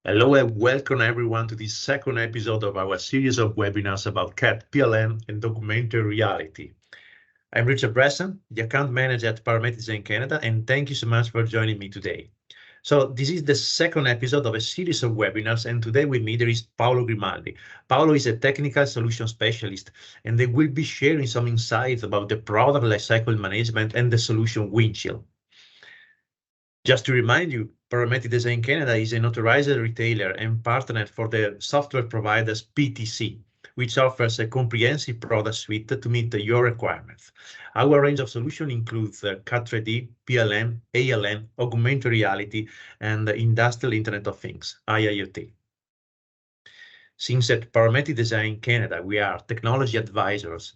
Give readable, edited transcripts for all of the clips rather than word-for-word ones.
Hello and welcome everyone to this second episode of our series of webinars about CAD, PLM, and augmented reality. I'm Richard Bresson, the account manager at Parametric Design Canada, and thank you so much for joining me today. So this is the second episode of a series of webinars, and today with me there is Paolo Grimaldi. Paolo is a technical solution specialist, and they will be sharing some insights about the product lifecycle management and the solution Windchill. Just to remind you, Parametric Design Canada is an authorized retailer and partner for the software providers PTC, which offers a comprehensive product suite to meet your requirements. Our range of solutions includes CAD3D, PLM, ALM, augmented reality, and industrial Internet of Things, IIoT. Since at Parametric Design Canada, we are technology advisors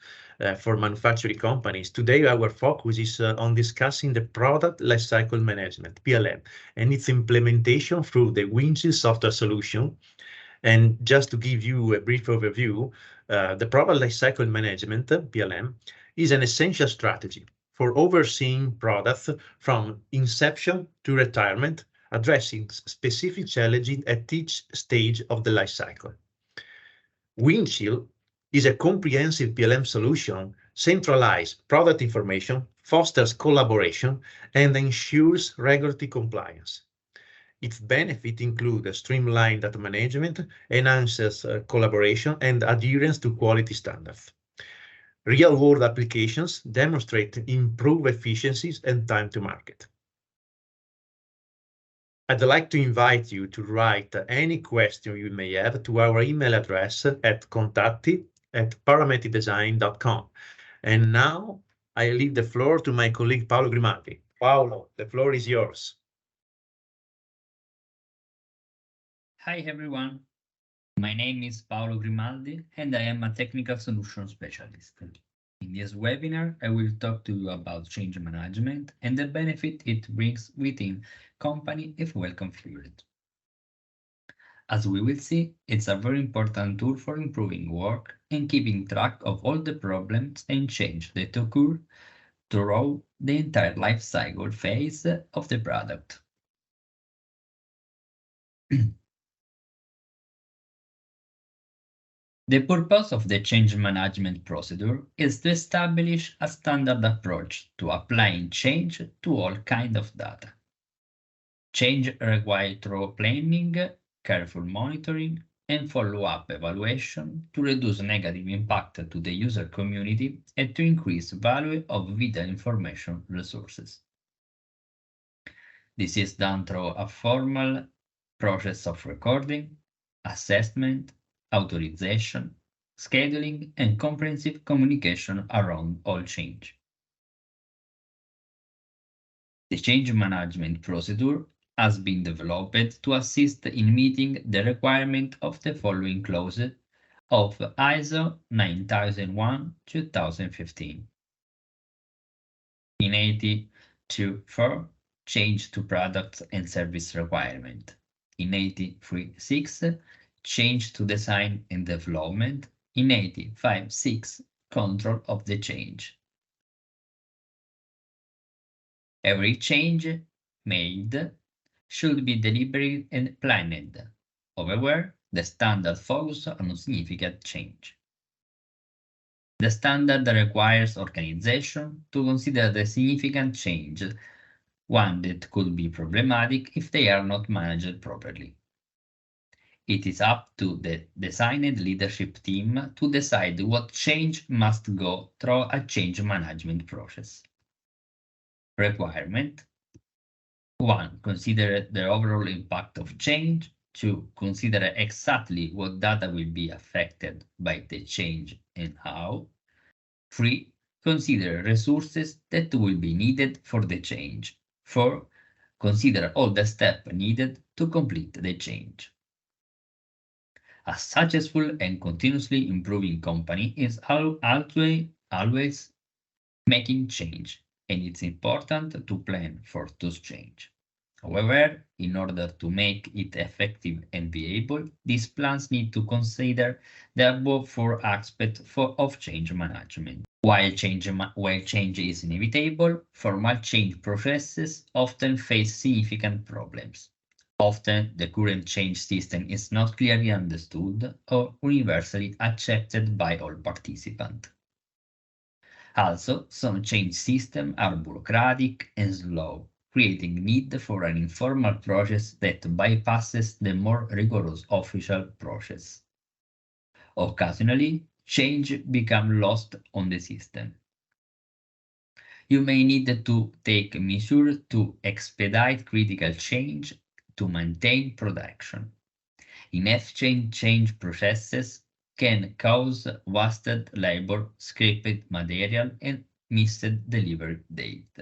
for manufacturing companies. Today, our focus is on discussing the product lifecycle management, PLM, and its implementation through the Windchill software solution. And just to give you a brief overview, the product lifecycle management, PLM, is an essential strategy for overseeing products from inception to retirement, addressing specific challenges at each stage of the life cycle. Windchill is a comprehensive PLM solution, centralizes product information, fosters collaboration, and ensures regulatory compliance. Its benefits include streamlined data management, enhances collaboration, and adherence to quality standards. Real-world applications demonstrate improved efficiencies and time to market. I'd like to invite you to write any question you may have to our email address at contatti@parametricdesign.com. And now I leave the floor to my colleague Paolo Grimaldi. Paolo, the floor is yours. Hi everyone, my name is Paolo Grimaldi and I am a technical solution specialist. In this webinar, I will talk to you about change management and the benefit it brings within company if well configured. As we will see, it's a very important tool for improving work and keeping track of all the problems and change that occur throughout the entire life cycle phase of the product. The purpose of the change management procedure is to establish a standard approach to applying change to all kinds of data. Change requires thorough planning, careful monitoring, and follow-up evaluation to reduce negative impact to the user community and to increase value of vital information resources. This is done through a formal process of recording, assessment, authorization, scheduling, and comprehensive communication around all change. The change management procedure has been developed to assist in meeting the requirement of the following clauses of ISO 9001-2015. In 80.2.4, change to products and service requirement. In 80.3.6, change to design and development. In 80.5.6, control of the change. Every change made should be deliberate and planned. However, the standard focuses on significant change. The standard requires organization to consider the significant change, one that could be problematic if they are not managed properly. It is up to the designated leadership team to decide what change must go through a change management process. Requirement: 1. Consider the overall impact of change. 2. Consider exactly what data will be affected by the change and how. 3. Consider resources that will be needed for the change. 4. Consider all the steps needed to complete the change. A successful and continuously improving company is always making change, and it's important to plan for those change. However, in order to make it effective and viable, these plans need to consider the above four aspects of change management. While change is inevitable, formal change processes often face significant problems. Often, the current change system is not clearly understood or universally accepted by all participants. Also, some change systems are bureaucratic and slow, creating need for an informal process that bypasses the more rigorous official process. Occasionally, change becomes lost on the system. You may need to take measures to expedite critical change to maintain production. Inefficient change processes can cause wasted labor, scrapped material, and missed delivery date.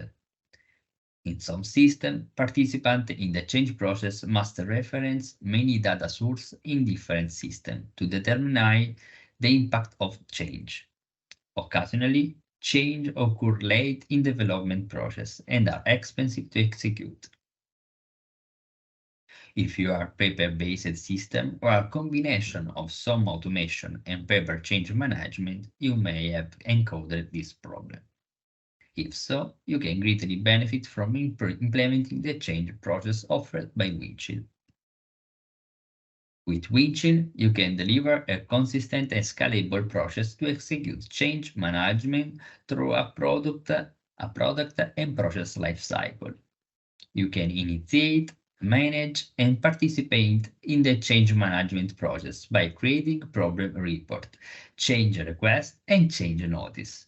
In some systems, participants in the change process must reference many data sources in different systems to determine the impact of change. Occasionally, change occurs late in the development process and are expensive to execute. If you are paper-based system or a combination of some automation and paper change management, you may have encountered this problem. If so, you can greatly benefit from implementing the change process offered by Windchill. With Windchill, you can deliver a consistent and scalable process to execute change management through a product and process lifecycle. You can initiate, manage, and participate in the change management process by creating problem report, change request, and change notice.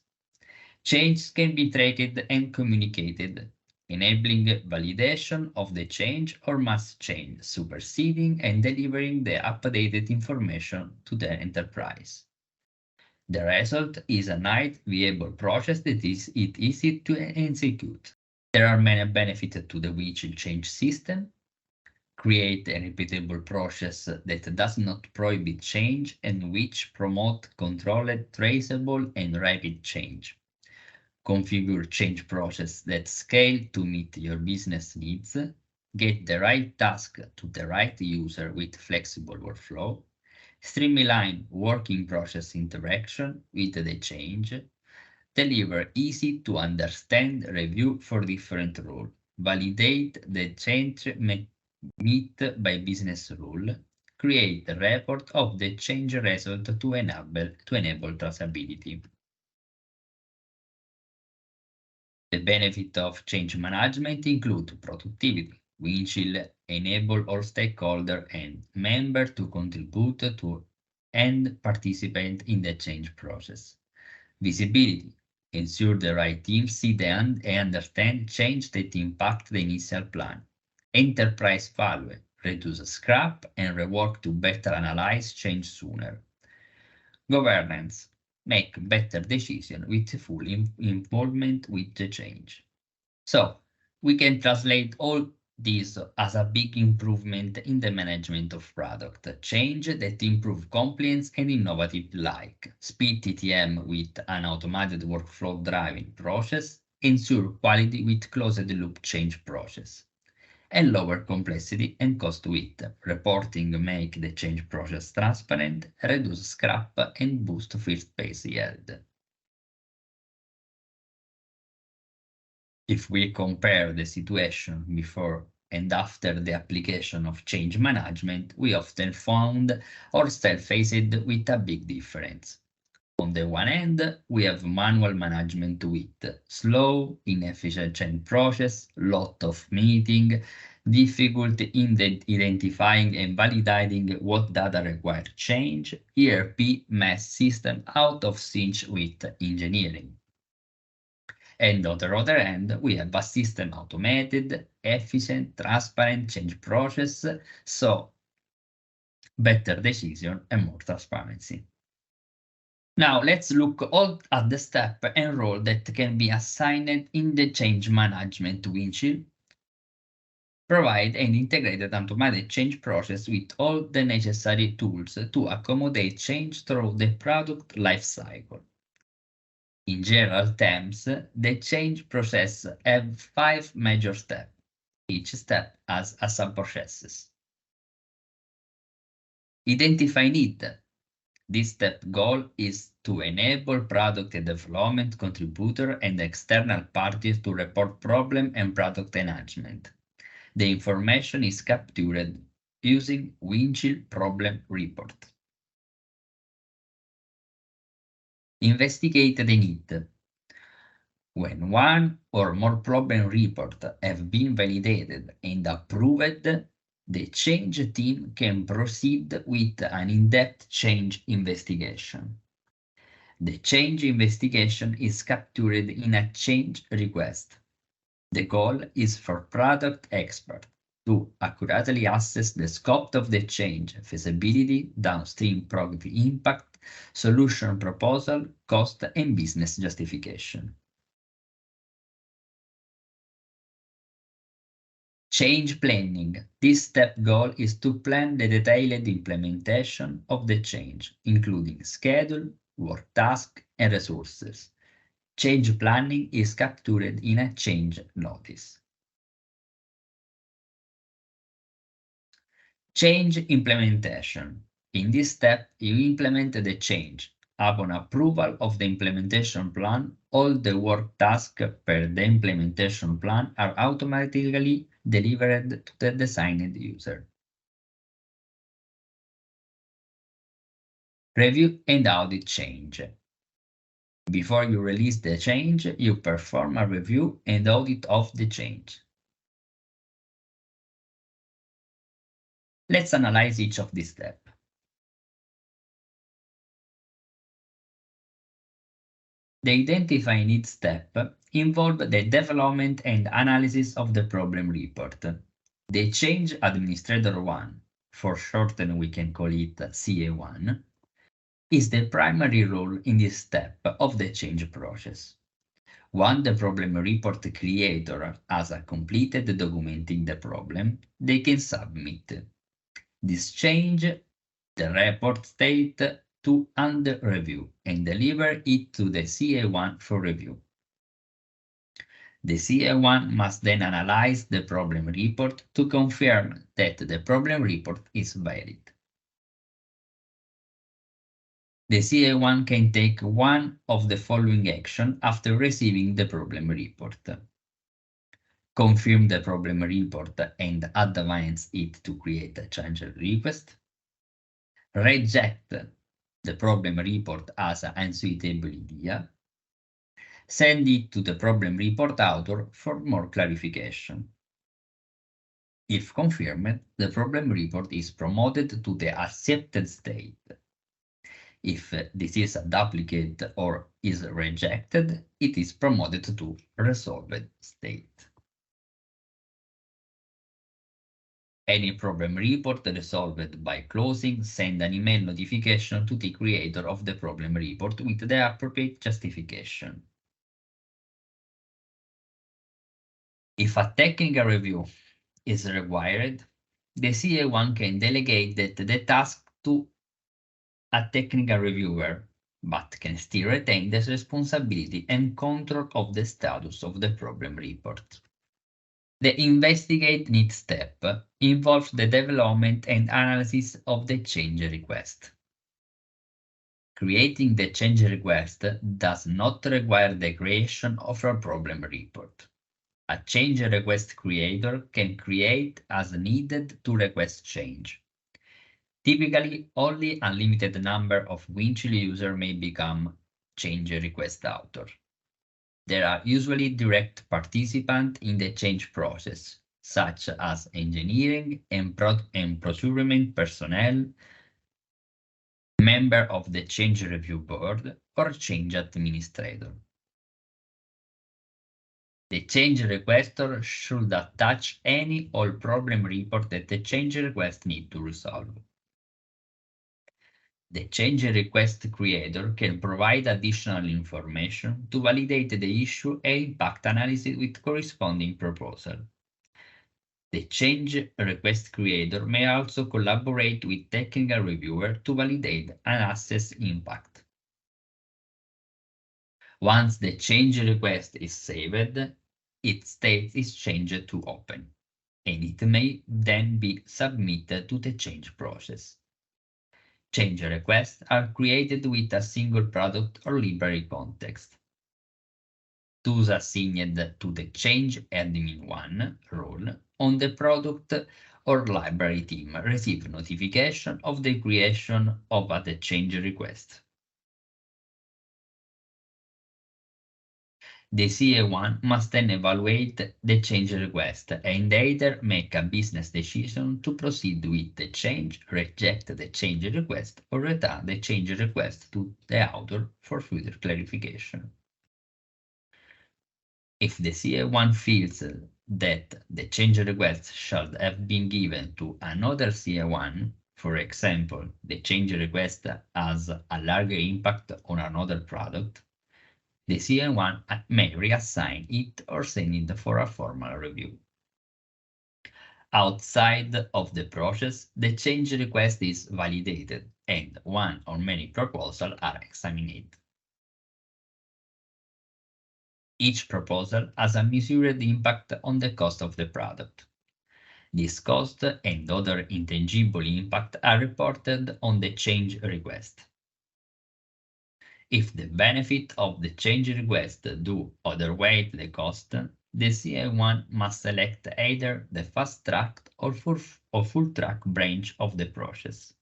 Changes can be tracked and communicated, enabling validation of the change or mass change, superseding and delivering the updated information to the enterprise. The result is a nice, viable process that is easy to execute. There are many benefits to the Windchill change system. Create a repeatable process that does not prohibit change and which promote controlled, traceable, and rapid change. Configure change process that scale to meet your business needs. Get the right task to the right user with flexible workflow. Streamline working process interaction with the change. Deliver easy to understand review for different rules. Validate the change meet by business rule. Create a report of the change result to enable traceability. The benefit of change management include productivity. Windchill enable all stakeholders and members to contribute to and participate in the change process. Visibility. Ensure the right teams see and understand change that impact the initial plan. Enterprise value. Reduce scrap and rework to better analyze change sooner. Governance. Make better decisions with full involvement with the change. So we can translate all this as a big improvement in the management of product, change that improve compliance and innovative like speed TTM with an automated workflow driving process, ensure quality with closed loop change process, and lower complexity and cost with reporting make the change process transparent, reduce scrap, and boost first phase yield. If we compare the situation before and after the application of change management, we often found ourselves faced with a big difference. On the one hand, we have manual management with slow, inefficient change process, lot of meeting, difficulty in identifying and validating what data require change, ERP mess system out of sync with engineering. And on the other hand, we have a system automated, efficient, transparent change process, so better decision and more transparency. Now let's look all at the step and role that can be assigned in the change management Windchill. Provide an integrated automatic change process with all the necessary tools to accommodate change through the product lifecycle. In general terms, the change process has 5 major steps. Each step has a sub-processes. Identify need. This step goal is to enable product development contributor and external parties to report problem and product enhancement. The information is captured using Windchill problem report. Investigate the need. When one or more problem reports have been validated and approved, the change team can proceed with an in-depth change investigation. The change investigation is captured in a change request. The goal is for product expert to accurately assess the scope of the change, feasibility, downstream product impact, solution proposal, cost, and business justification. Change planning. This step goal is to plan the detailed implementation of the change, including schedule, work task, and resources. Change planning is captured in a change notice. Change implementation. In this step, you implement the change. Upon approval of the implementation plan, all the work tasks per the implementation plan are automatically delivered to the designed user. Review and audit change. Before you release the change, you perform a review and audit of the change. Let's analyze each of these steps. The identify needs step involves the development and analysis of the problem report. The change administrator 1, for shorten we can call it CA1, is the primary role in this step of the change process. Once the problem report creator has completed documenting the problem, they can submit this change, the report state, to under review and deliver it to the CA1 for review. The CA1 must then analyze the problem report to confirm that the problem report is valid. The CA1 can take one of the following actions after receiving the problem report. Confirm the problem report and advance it to create a change request. Reject the problem report as an unsuitable idea. Send it to the problem report author for more clarification. If confirmed, the problem report is promoted to the accepted state. If this is a duplicate or is rejected, it is promoted to resolved state. Any problem report resolved by closing, send an email notification to the creator of the problem report with the appropriate justification. If a technical review is required, the CA1 can delegate the task to a technical reviewer, but can still retain the responsibility and control of the status of the problem report. The investigate needs step involves the development and analysis of the change request. Creating the change request does not require the creation of a problem report. A change request creator can create as needed to request change. Typically, only a limited number of Windchill users may become change request author. There are usually direct participants in the change process, such as engineering and procurement personnel, member of the change review board, or change administrator. The change requester should attach any all problem report that the change request needs to resolve. The change request creator can provide additional information to validate the issue and impact analysis with corresponding proposal. The change request creator may also collaborate with technical reviewer to validate and assess impact. Once the change request is saved, its state is changed to open, and it may then be submitted to the change process. Change requests are created with a single product or library context. Those assigned to the change admin 1 role on the product or library team receive notification of the creation of the change request. The CA1 must then evaluate the change request and either make a business decision to proceed with the change, reject the change request, or return the change request to the author for further clarification. If the CA1 feels that the change request should have been given to another CA1, for example, the change request has a larger impact on another product, the CA1 may reassign it or send it for a formal review. Outside of the process, the change request is validated and one or many proposals are examined. Each proposal has a measured impact on the cost of the product. This cost and other intangible impact are reported on the change request. If the benefit of the change request do outweigh the cost, the CA1 must select either the fast track or full track branch of the process.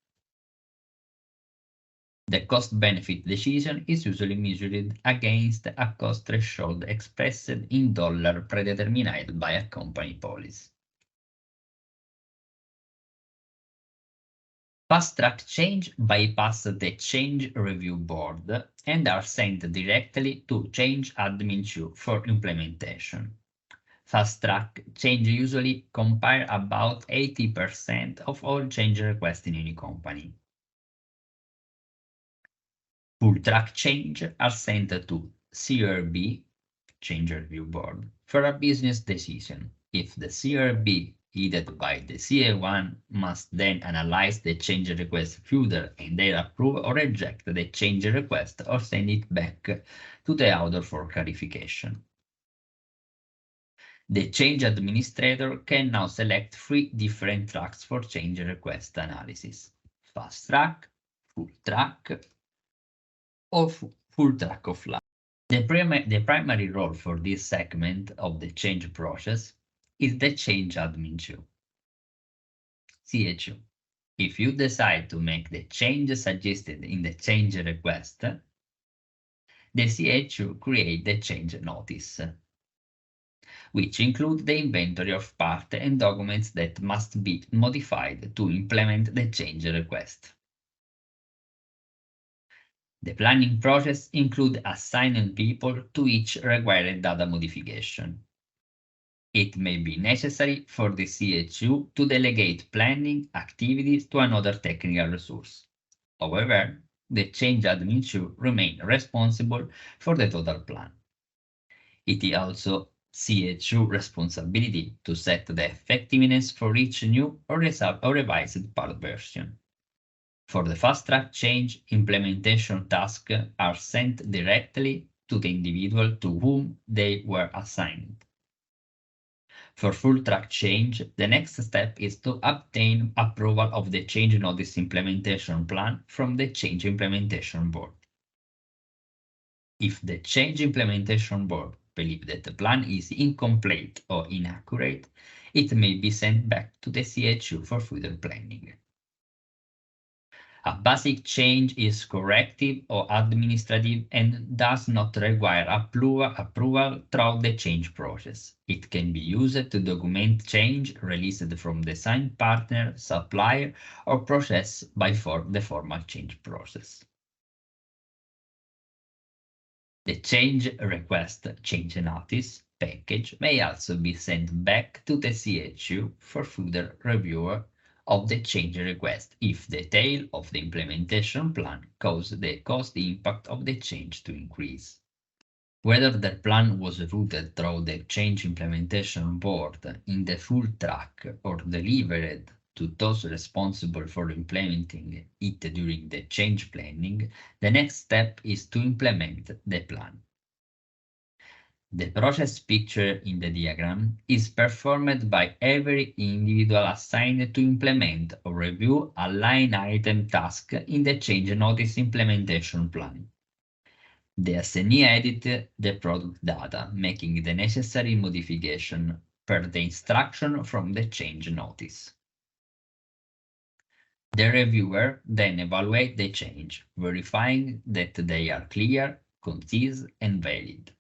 The cost-benefit decision is usually measured against a cost threshold expressed in dollars predetermined by a company policy. Fast-track change bypass the change review board and are sent directly to change admin 2 for implementation. Fast-track change usually compile about 80% of all change requests in any company. Full-track change are sent to CRB, Change Review Board, for a business decision. If the CRB headed by the CA1 must then analyze the change request further and then approve or reject the change request or send it back to the author for clarification. The change administrator can now select 3 different tracks for change request analysis: fast track, full track, or full track offline. The primary role for this segment of the change process is the change admin 2, CA2. If you decide to make the change suggested in the change request, the CA2 creates the change notice, which include the inventory of parts and documents that must be modified to implement the change request. The planning process includes assigning people to each required data modification. It may be necessary for the CA2 to delegate planning activities to another technical resource. However, the change admin 2 remains responsible for the total plan. It is also CA2 responsibility to set the effectiveness for each new or revised part version. For the fast-track change, implementation tasks are sent directly to the individual to whom they were assigned. For full-track change, the next step is to obtain approval of the change notice implementation plan from the change implementation board. If the change implementation board believes that the plan is incomplete or inaccurate, it may be sent back to the CA2 for further planning. A basic change is corrective or administrative and does not require approval throughout the change process. It can be used to document change released from design partner, supplier, or process by the formal change process. The change request change notice package may also be sent back to the CA2 for further review of the change request if the tail of the implementation plan caused the cost impact of the change to increase. Whether the plan was routed through the change implementation board in the full track or delivered to those responsible for implementing it during the change planning, the next step is to implement the plan. The process pictured in the diagram is performed by every individual assigned to implement or review a line item task in the change notice implementation plan. The assignee edits the product data, making the necessary modification per the instruction from the change notice. The reviewer then evaluates the change, verifying that they are clear, concise, and valid.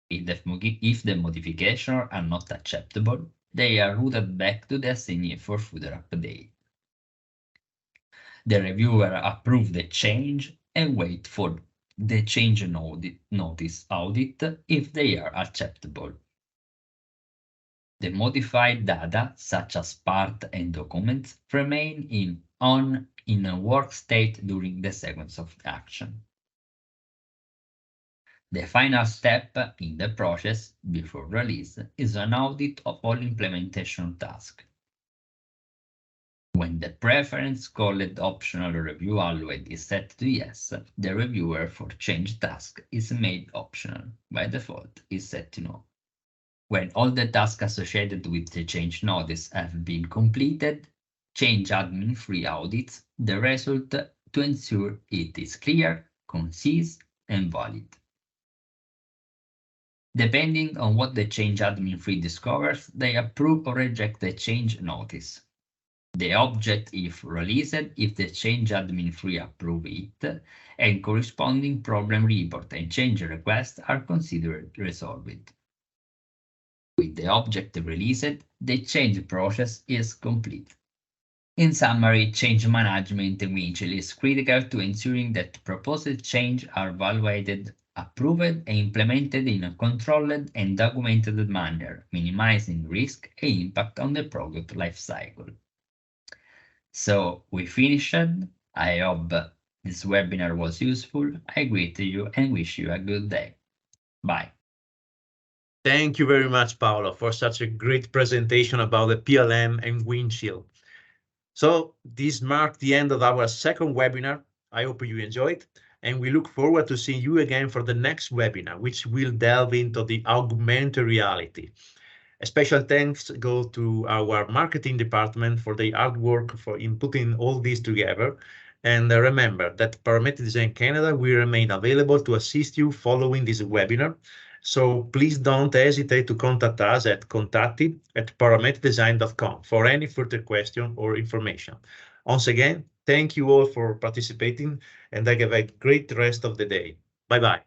If the modifications are not acceptable, they are routed back to the assignee for further update. The reviewer approves the change and waits for the change notice audit if they are acceptable. The modified data, such as part and documents, remain in a work state during the sequence of action. The final step in the process before release is an audit of all implementation tasks. When the preference called optional review allowed is set to yes, the reviewer for change task is made optional. By default, is set to no. When all the tasks associated with the change notice have been completed, change admin free audits the result to ensure it is clear, concise, and valid. Depending on what the change admin free discovers, they approve or reject the change notice. The object if released if the change admin free approve it, and corresponding problem report and change request are considered resolved. With the object released, the change process is complete. In summary, change management in Windchill is critical to ensuring that proposed changes are evaluated, approved, and implemented in a controlled and documented manner, minimizing risk and impact on the product lifecycle. So we finished. I hope this webinar was useful. I greet you and wish you a good day. Bye. Thank you very much, Paolo, for such a great presentation about the PLM and Windchill. So this marked the end of our second webinar. I hope you enjoyed, and we look forward to seeing you again for the next webinar, which will delve into the augmented reality. A special thanks go to our marketing department for the hard work for inputting all this together. And remember that Parametric Design Canada will remain available to assist you following this webinar. So please don't hesitate to contact us at contatti@parametricdesign.com for any further question or information. Once again, thank you all for participating, and have a great rest of the day. Bye-bye.